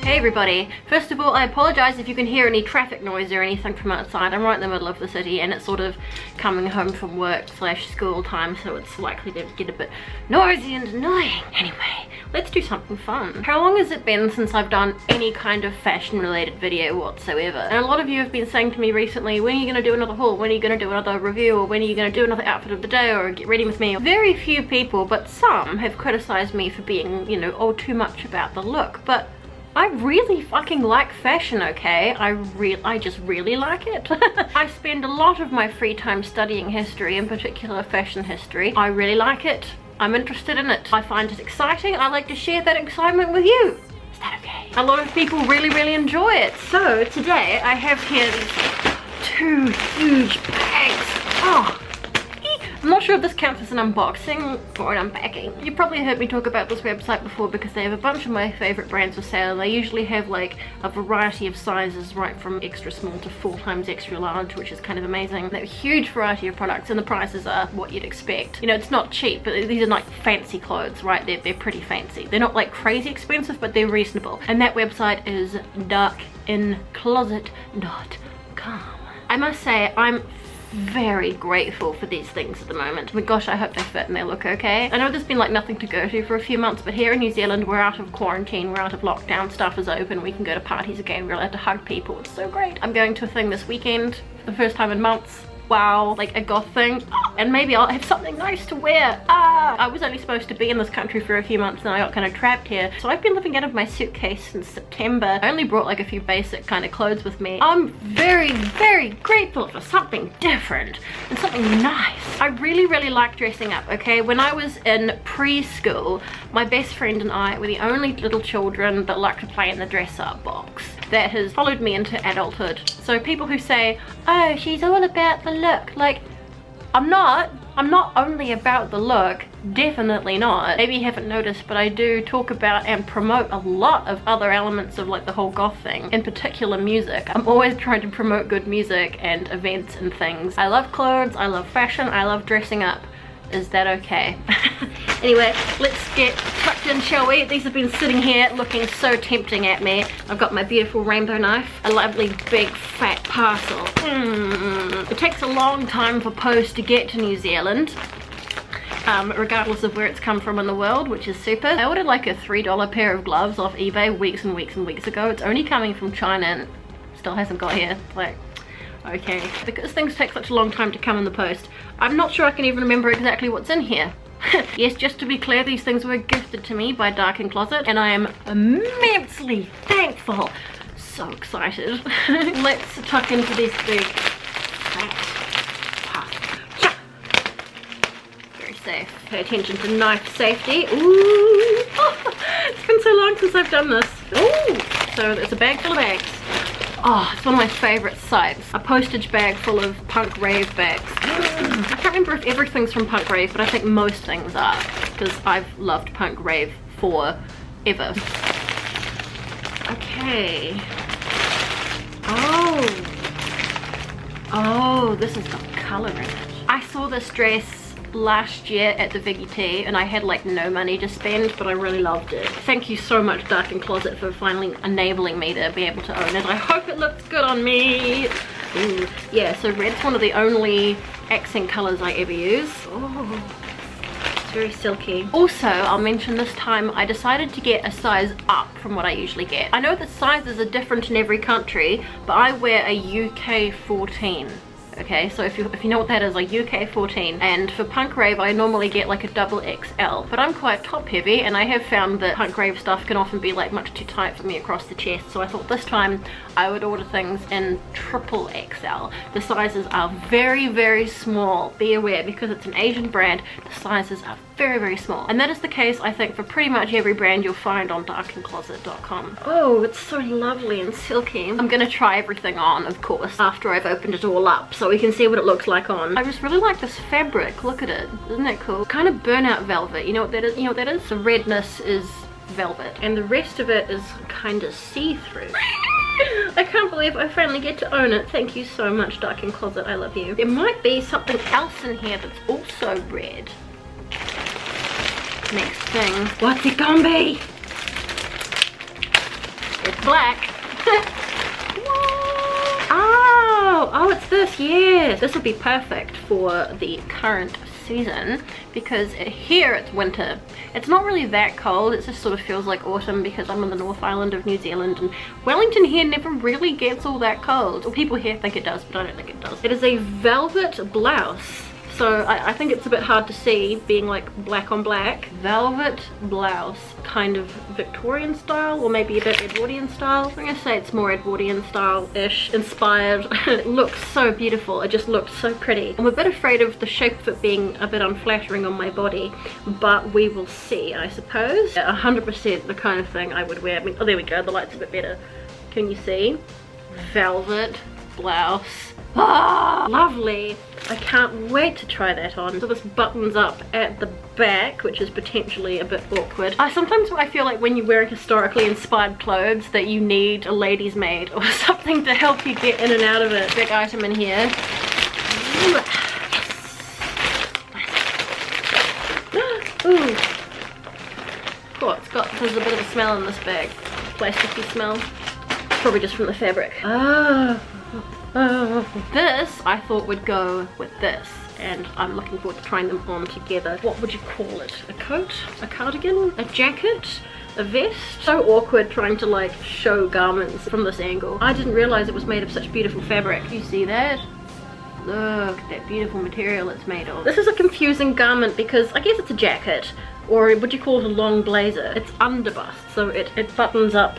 Hey everybody, first of all I apologise if you can hear any traffic noise or anything from outside. I'm right in the middle of the city and it's sort of coming home from work / school time, so it's likely to get a bit noisy and annoying. Anyway, let's do something fun. How long has it been since I've done any kind of fashion related video whatsoever? And a lot of you have been saying to me recently, when are you going to do another haul, when are you going to do another review, or when are you going to do another outfit of the day, or get ready with me. Very few people, but some, have criticised me for being, you know, too much about the look, but I really fucking like fashion, okay? I just really like it. I spend a lot of my free time studying history, in particular fashion history. I really like it. I'm interested in it. I find it exciting. I like to share that excitement with you. Is that okay? A lot of people really enjoy it. So today I have here these two huge bags. Oh, I'm not sure if this counts as an unboxing or an unpacking. You've probably heard me talk about this website before because they have a bunch of my favourite brands for sale. They usually have like a variety of sizes, right from extra small to 4x extra large, which is kind of amazing. They have a huge variety of products and the prices are what you'd expect. You know, it's not cheap, but these are like fancy clothes, right? They're pretty fancy. They're not like crazy expensive, but they're reasonable. And that website is darkincloset.com. I must say, I'm very grateful for these things at the moment. But gosh, I hope they fit and they look okay. I know there's been like nothing to go to for a few months, but here in New Zealand we're out of quarantine, we're out of lockdown, stuff is open, we can go to parties again, we're allowed to hug people. It's so great. I'm going to a thing this weekend for the first time in months. Wow, like a goth thing, and maybe I'll have something nice to wear. I was only supposed to be in this country for a few months and I got kind of trapped here, so I've been living out of my suitcase since September. I only brought like a few basic kind of clothes with me. I'm very grateful for something different and something nice. I really like dressing up, okay? When I was in preschool, my best friend and I were the only little children that liked to play in the dress up box. That has followed me into adulthood. So people who say, oh, she's all about the look, like, I'm not only about the look, definitely not. Maybe you haven't noticed, but I do talk about and promote a lot of other elements of like the whole goth thing, in particular music. I'm always trying to promote good music and events and things. I love clothes, I love fashion, I love dressing up. Is that okay? Anyway, let's get tucked in, shall we? These have been sitting here looking so tempting at me. I've got my beautiful rainbow knife, a lovely big fat parcel. It takes a long time for post to get to New Zealand, regardless of where it's come from in the world, which is super. I ordered like a $3 pair of gloves off eBay weeks and weeks ago. It's only coming from China and still hasn't got here. Like, okay, because things take such a long time to come in the post, I'm not sure I can even remember exactly what's in here. Yes, just to be clear, these things were gifted to me by Dark and Closet and I am immensely thankful. So excited. Let's tuck into this big fat parcel. Very safe. Pay attention to knife safety. Ooh! It's been so long since I've done this. Ooh! So it's a bag full of bags. Oh, it's one of my favourite sites. A postage bag full of punk rave bags. I can't remember if everything's from punk rave, but I think most things are, because I've loved punk rave forever. Okay. Oh, this has got colour in it. I saw this dress last year at the VGT and I had like no money to spend, but I really loved it. Thank you so much, Dark and Closet, for finally enabling me to be able to own it. I hope it looks good on me. Ooh. Yeah, so red's one of the only accent colours I ever use. Oh, it's very silky. Also, I'll mention this time I decided to get a size up from what I usually get. I know that sizes are different in every country, but I wear a UK 14. Okay, so if you know what that is, like UK 14, and for punk rave I normally get like a XXL, but I'm quite top heavy and I have found that punk rave stuff can often be like much too tight for me across the chest, so I thought this time I would order things in XXL. The sizes are very small. Be aware, because it's an Asian brand, the sizes are very small, and that is the case I think for pretty much every brand you'll find on darkincloset.com. Oh, it's so lovely and silky. I'm gonna try everything on, of course, after I've opened it all up so we can see what it looks like on. I just really like this fabric. Look at it. Isn't that cool? Kind of burnout velvet. You know what that is? You know what that is? The redness is velvet and the rest of it is kind of see-through. I can't believe I finally get to own it. Thank you so much, Dark and Closet. I love you. There might be something else in here that's also red. Next thing. What's it gonna be? It's black. Oh, it's this, yes. This will be perfect for the current season because here it's winter. It's not really that cold, it just sort of feels like autumn because I'm in the North Island of New Zealand, and Wellington here never really gets all that cold. Well, people here think it does, but I don't think it does. It is a velvet blouse. So I think it's a bit hard to see being like black on black. Velvet blouse, kind of Victorian style or maybe a bit Edwardian style. I'm gonna say it's more Edwardian style-ish, inspired. It looks so beautiful, it just looks so pretty. I'm a bit afraid of the shape of it being a bit unflattering on my body, but we will see, I suppose. 100% the kind of thing I would wear. I mean, oh, there we go, the light's a bit better. Can you see? Velvet blouse. Ah, lovely. I can't wait to try that on. So this buttons up at the back, which is potentially a bit awkward. Sometimes I feel like when you're wearing historically inspired clothes that you need a lady's maid or something to help you get in and out of it. Big item in here. Ooh. Oh, there's a bit of a smell in this bag. Plasticky smell. Probably just from the fabric. This I thought would go with this, and I'm looking forward to trying them on together. What would you call it? A coat? A cardigan? A jacket? A vest? So awkward trying to like show garments from this angle. I didn't realize it was made of such beautiful fabric. You see that? Look at that beautiful material it's made of. This is a confusing garment because I guess it's a jacket, or would you call it a long blazer? It's underbust, so it buttons up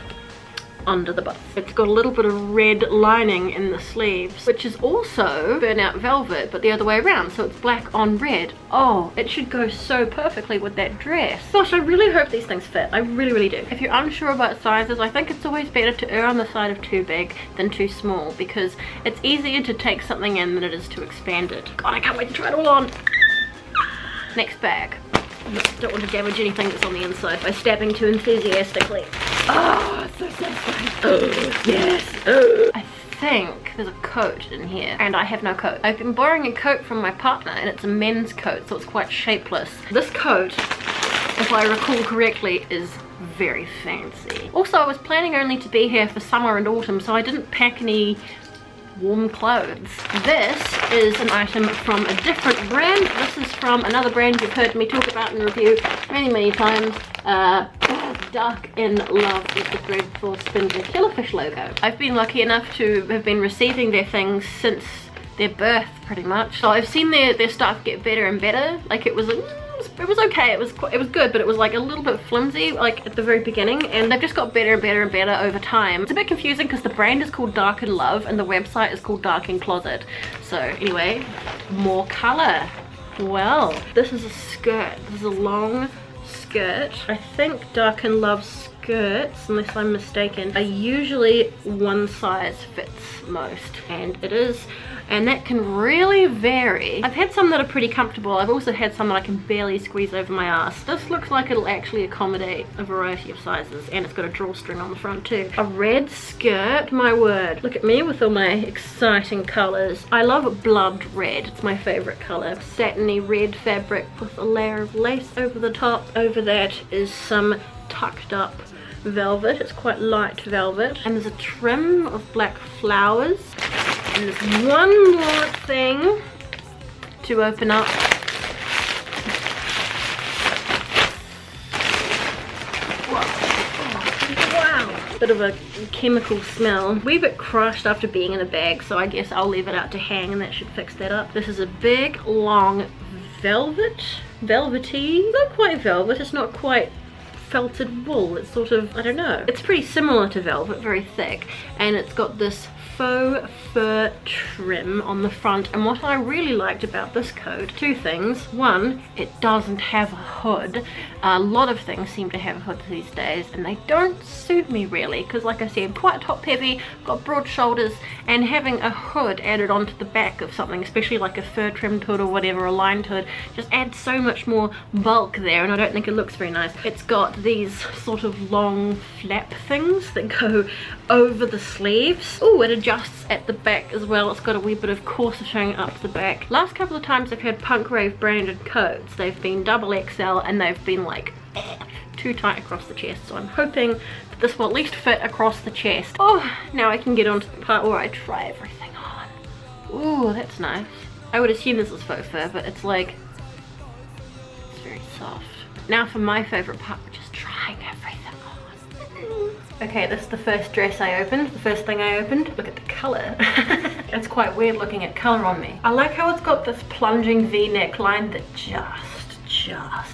under the bust. It's got a little bit of red lining in the sleeves, which is also burnout velvet, but the other way around, so it's black on red. Oh, it should go so perfectly with that dress. Gosh, I really hope these things fit. I really, really do. If you're unsure about sizes, I think it's always better to err on the side of too big than too small, because it's easier to take something in than it is to expand it. God, I can't wait to try it all on. Next bag. Don't want to damage anything that's on the inside by stabbing too enthusiastically. Oh, it's so satisfying. Oh, yes. Oh. I think there's a coat in here, and I have no coat. I've been borrowing a coat from my partner, and it's a men's coat, so it's quite shapeless. This coat, if I recall correctly, is very fancy. Also, I was planning only to be here for summer and autumn, so I didn't pack any warm clothes. This is an item from a different brand. This is from another brand you've heard me talk about and review many times. Dark in Love with the dreadful spindly killerfish logo. I've been lucky enough to have been receiving their things since their birth, pretty much. So I've seen their stuff get better and better. Like it was okay, it was good, but it was like a little bit flimsy like at the very beginning, and they've just got better and better and better over time. It's a bit confusing because the brand is called Dark in Love and the website is called Dark in Closet. So anyway, more color. Well, this is a skirt. This is a long skirt. I think Dark in Love skirts, unless I'm mistaken, are usually one size fits most, and it is, and that can really vary. I've had some that are pretty comfortable. I've also had some that I can barely squeeze over my ass. This looks like it'll actually accommodate a variety of sizes, and it's got a drawstring on the front too. A red skirt, my word. Look at me with all my exciting colors. I love blood red. It's my favorite color. Satiny red fabric with a layer of lace over the top. Over that is some tucked up velvet. It's quite light velvet, and there's a trim of black flowers, and there's one more thing to open up. Wow, bit of a chemical smell. Wee bit crushed after being in a bag, so I guess I'll leave it out to hang and that should fix that up. This is a big long velvety, not quite velvet, it's not quite felted wool. It's sort of, I don't know, it's pretty similar to velvet, very thick, and it's got this faux fur trim on the front. And what I really liked about this coat, two things. One, it doesn't have a hood. A lot of things seem to have hoods these days, and they don't suit me really, because like I said, quite top heavy, got broad shoulders, and having a hood added onto the back of something, especially like a fur trimmed hood or whatever, a lined hood, just adds so much more bulk there, and I don't think it looks very nice. It's got these sort of long flap things that go over the sleeves. Oh, it adjusts at the back as well. It's got a wee bit of corseting up the back. Last couple of times I've had Punk Rave branded coats, they've been XXL and they've been like too tight across the chest, so I'm hoping that this will at least fit across the chest. Oh, now I can get on to the part where I try everything on. Ooh, that's nice. I would assume this is faux fur, but it's like, it's very soft. Now for my favorite part, which is trying everything on. Okay, this is the first dress I opened, the first thing I opened. Look at the color. It's quite weird looking at color on me. I like how it's got this plunging V neckline that just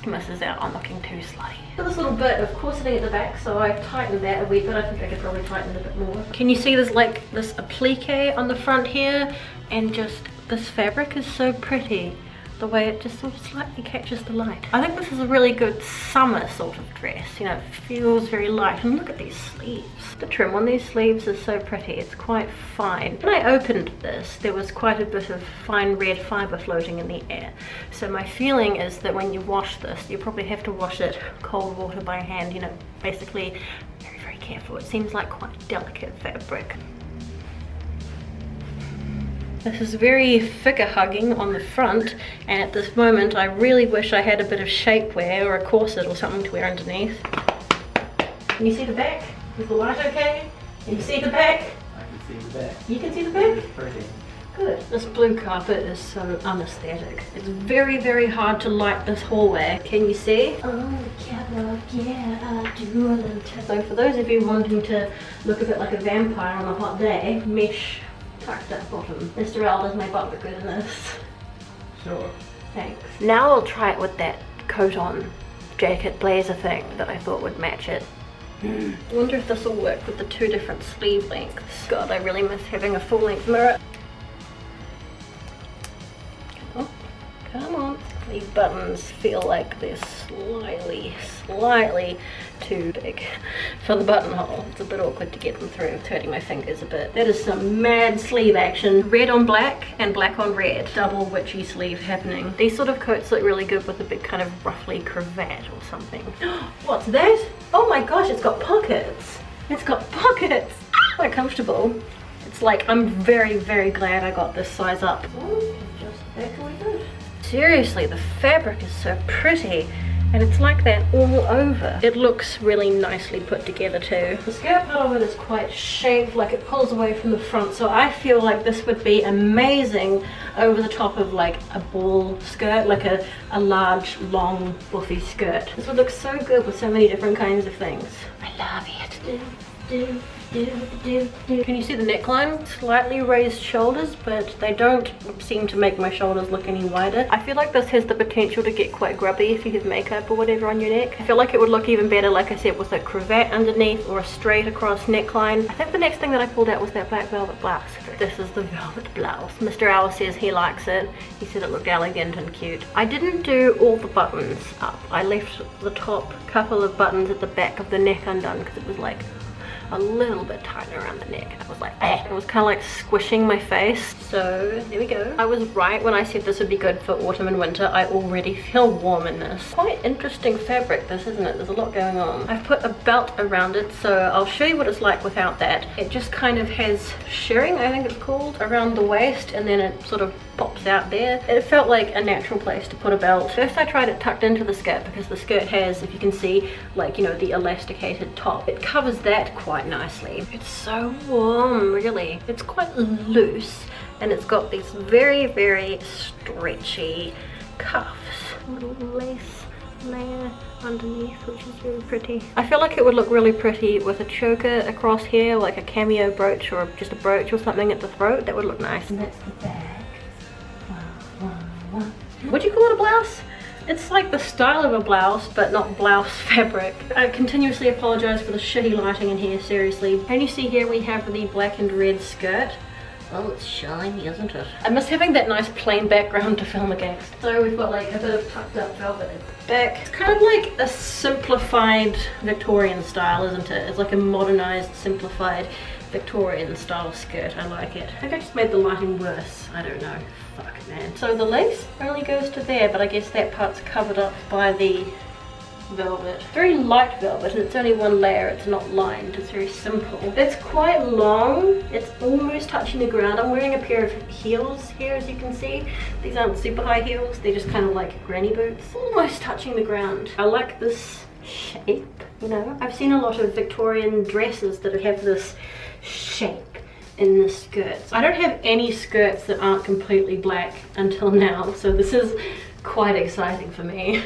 misses out on looking too slutty. For this little bit of corseting at the back, so I've tightened that a wee bit. I think I could probably tighten it a bit more. Can you see there's like this applique on the front here, and just this fabric is so pretty. The way it just sort of slightly catches the light. I think this is a really good summer sort of dress, you know, it feels very light. And look at these sleeves. The trim on these sleeves is so pretty, it's quite fine. When I opened this, there was quite a bit of fine red fibre floating in the air. So my feeling is that when you wash this, you probably have to wash it cold water by hand, you know, basically very, very careful. It seems like quite delicate fabric. This is very figure hugging on the front, and at this moment I really wish I had a bit of shapewear or a corset or something to wear underneath. Can you see the back? Is the light okay? Can you see the back? I can see the back. You can see the back? It's pretty. Good. This blue carpet is so unaesthetic. It's very, very hard to light this hallway. Can you see? Oh, yeah, I do a little tip. So for those of you wanting to look a bit like a vampire on a hot day, mesh tucked up bottom. Mr. L does my butler good in this. Sure. Thanks. Now I'll try it with that coat on jacket blazer thing that I thought would match it. I wonder if this will work with the two different sleeve lengths. God, I really miss having a full length mirror. Come on. These buttons feel like they're slightly too big for the buttonhole. It's a bit awkward to get them through. It's hurting my fingers a bit. That is some mad sleeve action. Red on black and black on red. Double witchy sleeve happening. These sort of coats look really good with a big kind of ruffly cravat or something. What's that? Oh my gosh, it's got pockets. It's got pockets. Quite comfortable. It's like, I'm very, very glad I got this size up. Oh, just actually good. Seriously, the fabric is so pretty, and it's like that all over. It looks really nicely put together too. The skirt part of it is quite shaped, like it pulls away from the front, so I feel like this would be amazing over the top of like a ball skirt, like a large, long, buffy skirt. This would look so good with so many different kinds of things. I love it. Can you see the neckline? Slightly raised shoulders, but they don't seem to make my shoulders look any wider. I feel like this has the potential to get quite grubby if you have makeup or whatever on your neck. I feel like it would look even better, like I said, with a cravat underneath or a straight across neckline. I think the next thing that I pulled out was that black velvet blouse. This is the velvet blouse. Mr. Owl says he likes it. He said it looked elegant and cute. I didn't do all the buttons up. I left the top couple of buttons at the back of the neck undone because it was like a little bit tighter around the neck. I was like, eh. It was kind of like squishing my face. So there we go. I was right when I said this would be good for autumn and winter. I already feel warm in this. Quite interesting fabric this, isn't it? There's a lot going on. I've put a belt around it, so I'll show you what it's like without that. It just kind of has shirring, I think it's called, around the waist, and then it sort of pops out there. It felt like a natural place to put a belt. First I tried it tucked into the skirt because the skirt has, if you can see, like, you know, the elasticated top. It covers that quite nicely. It's so warm, really. It's quite loose, and it's got these very, very stretchy cuffs. A little lace layer underneath, which is really pretty. I feel like it would look really pretty with a choker across here, like a cameo brooch or just a brooch or something at the throat. That would look nice. And that's the bag. Would you call it a blouse? It's like the style of a blouse, but not blouse fabric. I continuously apologize for the shitty lighting in here, seriously. Can you see here we have the black and red skirt? Oh, it's shiny, isn't it? I miss having that nice plain background to film against. So we've got like a bit of tucked up velvet at the back. It's kind of like a simplified Victorian style, isn't it? It's like a modernized, simplified Victorian style skirt. I like it. I think I just made the lighting worse. I don't know. Fuck, man. So the lace only goes to there, but I guess that part's covered up by the velvet. Very light velvet, and it's only one layer. It's not lined. It's very simple. It's quite long. It's almost touching the ground. I'm wearing a pair of heels here, as you can see. These aren't super high heels. They're just kind of like granny boots. Almost touching the ground. I like this shape, you know? I've seen a lot of Victorian dresses that have this shape in the skirts. I don't have any skirts that aren't completely black until now, so this is quite exciting for me.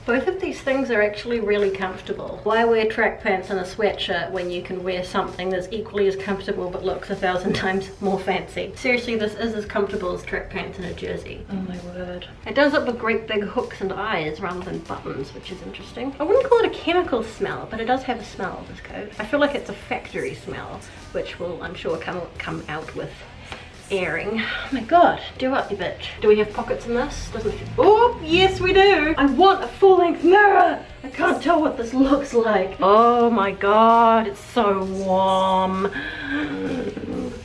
Both of these things are actually really comfortable. Why wear track pants and a sweatshirt when you can wear something that's equally as comfortable but looks 1,000 times more fancy? Seriously, this is as comfortable as track pants and a jersey. Oh my word. It does it with great big hooks and eyes rather than buttons, which is interesting. I wouldn't call it a chemical smell, but it does have a smell, this coat. I feel like it's a factory smell, which will, I'm sure, come out with airing. Oh my god, do up you bitch. Do we have pockets in this? Doesn't feel— oh yes we do. I want a full-length mirror. I can't tell what this looks like. Oh my god, it's so warm.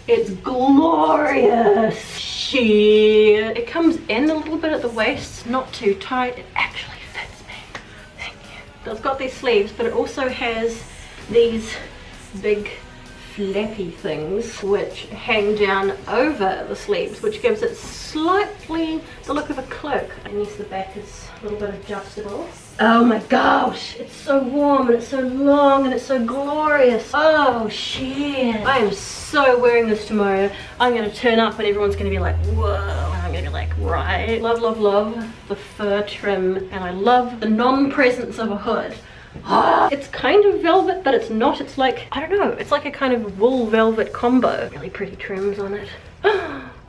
It's glorious. Shit. It comes in a little bit at the waist, not too tight. It actually fits me. Thank you. It's got these sleeves, but it also has these big flappy things which hang down over the sleeves, which gives it slightly the look of a cloak. And yes, the back is a little bit adjustable. Oh my gosh, it's so warm and it's so long and it's so glorious. Oh shit. I am so wearing this tomorrow. I'm gonna turn up and everyone's gonna be like, whoa. And I'm gonna be like, right. Love, love, love the fur trim, and I love the non-presence of a hood. It's kind of velvet, but it's not. It's like, I don't know, it's like a kind of wool velvet combo. Really pretty trims on it.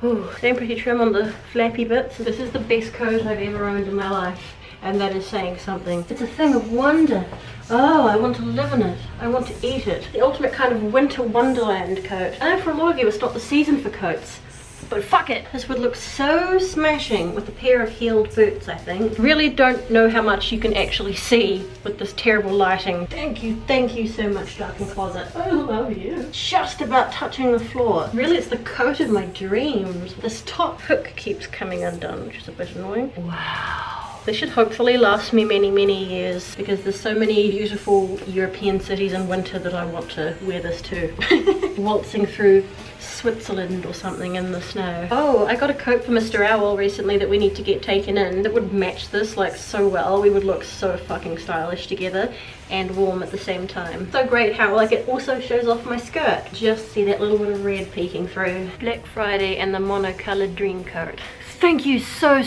Ooh, same pretty trim on the flappy bits. This is the best coat I've ever owned in my life, and that is saying something. It's a thing of wonder. Oh, I want to live in it. I want to eat it. The ultimate kind of winter wonderland coat. I know for a lot of you it's not the season for coats, but fuck it. This would look so smashing with a pair of heeled boots, I think. Really don't know how much you can actually see with this terrible lighting. Thank you so much, Darkened Closet. I love you. Just about touching the floor. Really, it's the coat of my dreams. This top hook keeps coming undone, which is a bit annoying. Wow. This should hopefully last me many, many years, because there's so many beautiful European cities in winter that I want to wear this to. Waltzing through Switzerland or something in the snow. Oh, I got a coat for Mr. Owl recently that we need to get taken in that would match this like so well. We would look so fucking stylish together and warm at the same time. So great how like it also shows off my skirt. Just see that little bit of red peeking through. Black Friday and the monocolored dream coat. Thank you so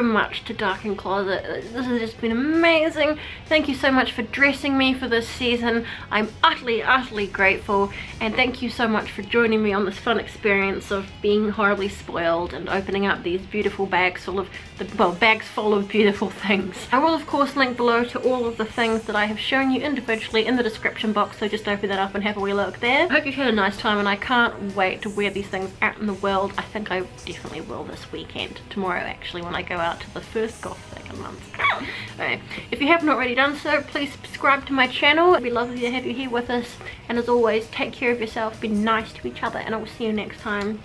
much to Darkened Closet. This has just been amazing. Thank you so much for dressing me for this season. I'm utterly grateful, and thank you so much for joining me on this fun experience of being horribly spoiled and opening up these beautiful bags full of bags full of beautiful things. I will of course link below to all of the things that I have shown you individually in the description box, so just open that up and have a wee look there. I hope you've had a nice time, and I can't wait to wear these things out in the world. I think I definitely will this weekend, tomorrow actually, when I go out to the first Gothic in months. Okay. If you haven't already done so, please subscribe to my channel. It'd be lovely to have you here with us, and as always, take care of yourself, be nice to each other, and I will see you next time.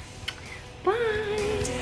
Bye.